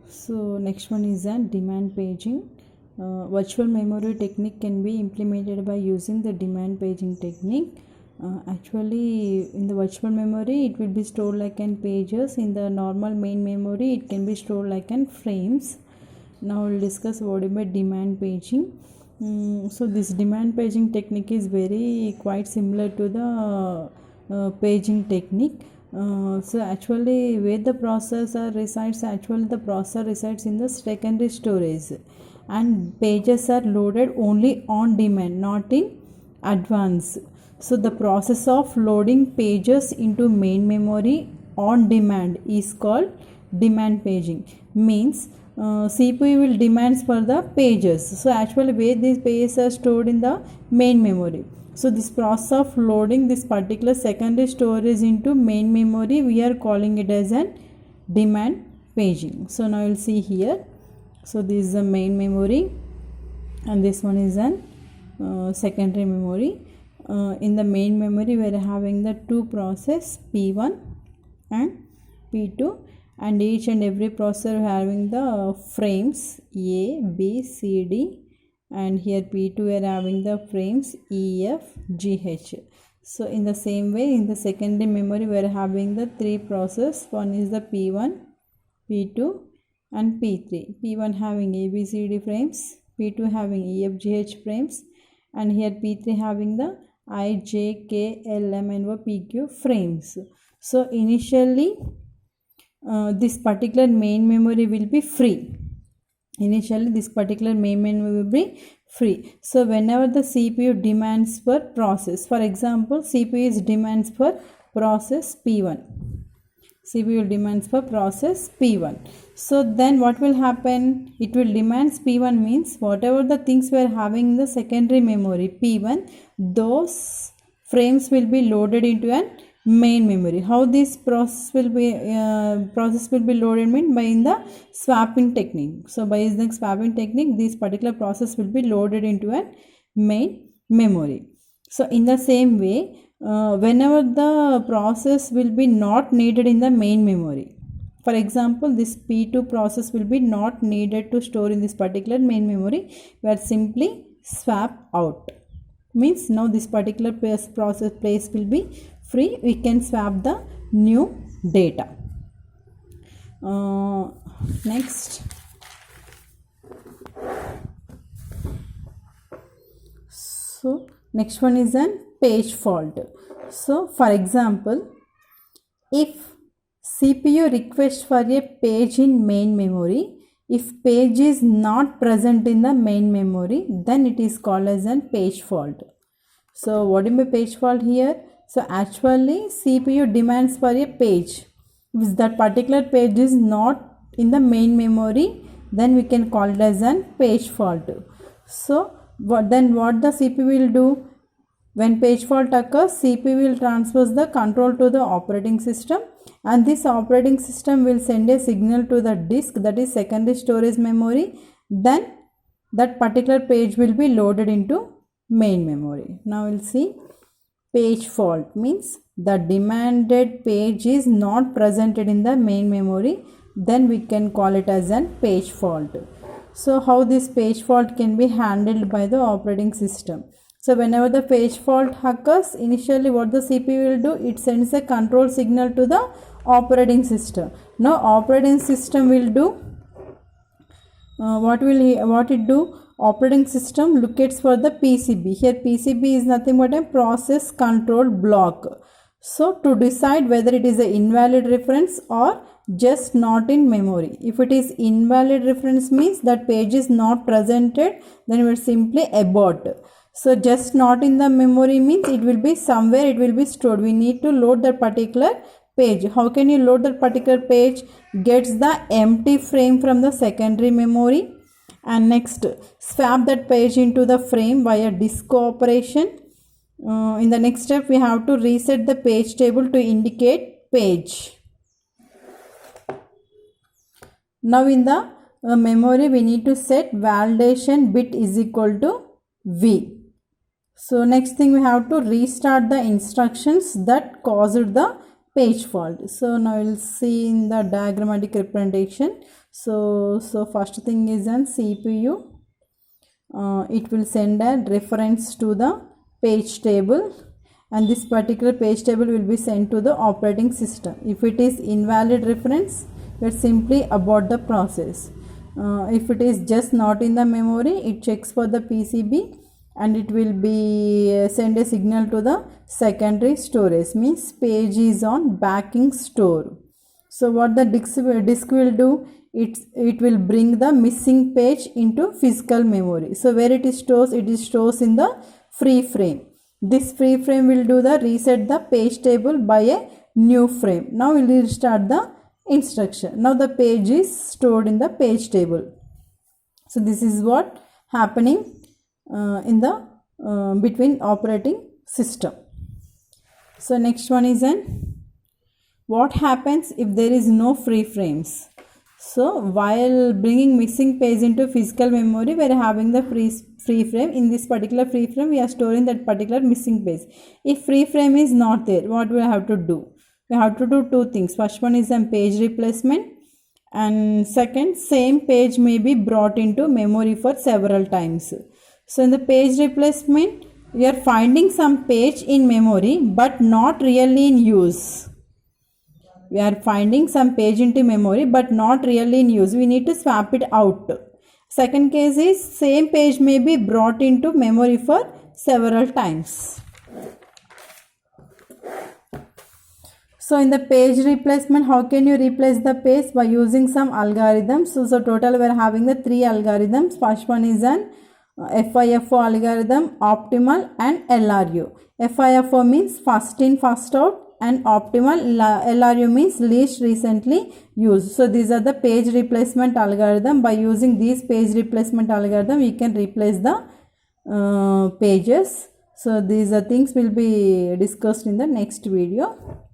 So next one is a demand paging. Virtual memory technique can be implemented by using the demand paging technique. Actually, in the virtual memory, it will be stored like in pages. In the normal main memory, it can be stored like in frames. Now we'll discuss what about demand paging. So this demand paging technique is very quite similar to the paging technique. So actually where the processor resides, actually the processor resides in the secondary storage, and pages are loaded only on demand, not in advance. So the process of loading pages into main memory on demand is called demand paging. Means CPU will demands for the pages. So actually where these pages are stored in the main memory. So this process of loading this particular secondary storage into main memory, we are calling it as an demand paging. So now you'll see here. So this is the main memory and this one is an secondary memory. In the main memory, we are having the two process P1 and P2, and each and every processor having the frames A, B, C, D, and here P2 we are having the frames E, F, G, H. So in the same way, in the secondary memory we are having the three process. One is the P1, P2 and P3. P1 having A, B, C, D frames, P2 having E, F, G, H frames, and here P3 having the I, J, K, L, M, N, O, P, Q frames. So initially this particular main memory will be free. Initially this particular main memory will be free. So whenever the CPU demands for process, for example CPU is demands for process P1, CPU demands for process P1. So then what will happen? It will demands P1 means whatever the things we are having in the secondary memory P1, those frames will be loaded into an main memory. How this process will be loaded mean by in the swapping technique. So by the swapping technique, this particular process will be loaded into a main memory. So in the same way, whenever the process will be not needed in the main memory, for example this P2 process will be not needed to store in this particular main memory, we are simply swap out. Means now this particular process place will be free, we can swap the new data. Next, so next one is an page fault. So for example, if CPU requests for a page in main memory, if page is not present in the main memory, then it is called as a page fault. So what is the page fault here? So actually CPU demands for a page. If that particular page is not in the main memory, then we can call it as a page fault. So what the CPU will do? When page fault occurs, CPU will transfer the control to the operating system, and this operating system will send a signal to the disk, that is secondary storage memory. Then that particular page will be loaded into main memory. Now we'll see. Page fault means the demanded page is not presented in the main memory, then we can call it as a page fault. So how this page fault can be handled by the operating system? So whenever the page fault occurs, initially what the CPU will do, it sends a control signal to the operating system. Now operating system will do what it do? Operating system locates for the PCB. Here PCB is nothing but a process control block. So to decide whether it is an invalid reference or just not in memory. If it is invalid reference means that page is not presented, then we will simply abort. So just not in the memory means it will be somewhere, it will be stored. We need to load that particular page. How can you load that particular page? Gets the empty frame from the secondary memory, and next swap that page into the frame via disk operation. In the next step we have to reset the page table to indicate page. Now in the memory we need to set validation bit is equal to V. So next thing we have to restart the instructions that caused the page fault. So now we'll see in the diagrammatic representation. So first thing is on CPU. It will send a reference to the page table, and this particular page table will be sent to the operating system. If it is invalid reference, we simply abort the process. If it is just not in the memory, it checks for the PCB and it will be send a signal to the secondary storage, means page is on backing store. So what the disk will do, it will bring the missing page into physical memory. So where it is stores in the free frame. This free frame will do the reset the page table by a new frame. Now we will restart the instruction. Now the page is stored in the page table. So this is what happening in the between operating system. So next one is what happens if there is no free frames. So while bringing missing page into physical memory, we are having the free frame. In this particular free frame, we are storing that particular missing page. If free frame is not there, what we have to do? We have to do two things. First one is a page replacement, and second, same page may be brought into memory for several times. So in the page replacement, we are finding some page in memory but not really in use. We are finding some page into memory but not really in use. We need to swap it out. Second case is same page may be brought into memory for several times. So in the page replacement, how can you replace the page? By using some algorithms. So total we are having the three algorithms. First one is an FIFO algorithm, optimal and LRU. FIFO means first in first out, and optimal LRU means least recently used. So these are the page replacement algorithm. By using these page replacement algorithm, we can replace the pages. So these are things will be discussed in the next video.